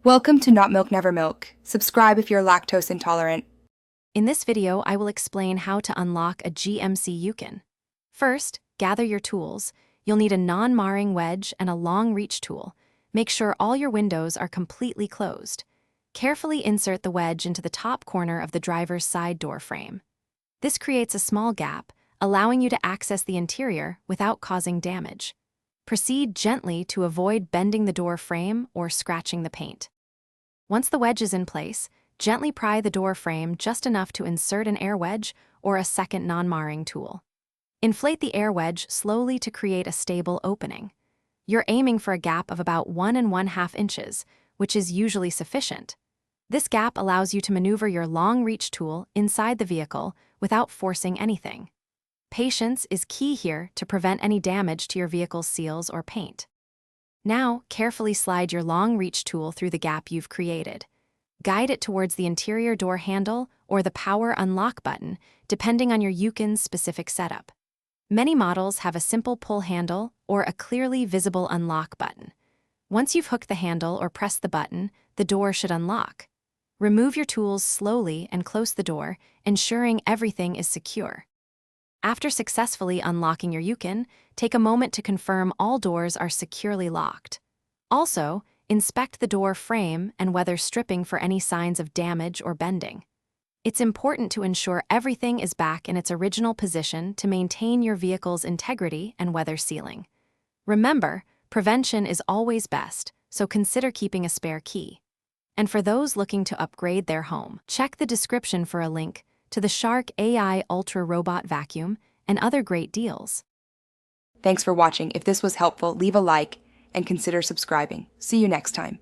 Welcome to Not Milk Never Milk. Subscribe if you're lactose intolerant. In this video, I will explain how to unlock a GMC Yukon. First, gather your tools. You'll need a non-marring wedge and a long reach tool. Make sure all your windows are completely closed. Carefully insert the wedge into the top corner of the driver's side door frame. This creates a small gap, allowing you to access the interior without causing damage. Proceed gently to avoid bending the door frame or scratching the paint. Once the wedge is in place, gently pry the door frame just enough to insert an air wedge or a second non-marring tool. Inflate the air wedge slowly to create a stable opening. You're aiming for a gap of about 1 1/2 inches, which is usually sufficient. This gap allows you to maneuver your long reach tool inside the vehicle without forcing anything. Patience is key here to prevent any damage to your vehicle's seals or paint. Now, carefully slide your long reach tool through the gap you've created. Guide it towards the interior door handle or the power unlock button, depending on your Yukon's specific setup. Many models have a simple pull handle or a clearly visible unlock button. Once you've hooked the handle or pressed the button, the door should unlock. Remove your tools slowly and close the door, ensuring everything is secure. After successfully unlocking your Yukon, take a moment to confirm all doors are securely locked. Also, inspect the door frame and weather stripping for any signs of damage or bending. It's important to ensure everything is back in its original position to maintain your vehicle's integrity and weather sealing. Remember, prevention is always best, so consider keeping a spare key. And for those looking to upgrade their home, check the description for a link to the Shark AI Ultra Robot Vacuum and other great deals. Thanks for watching. If this was helpful, leave a like and consider subscribing. See you next time.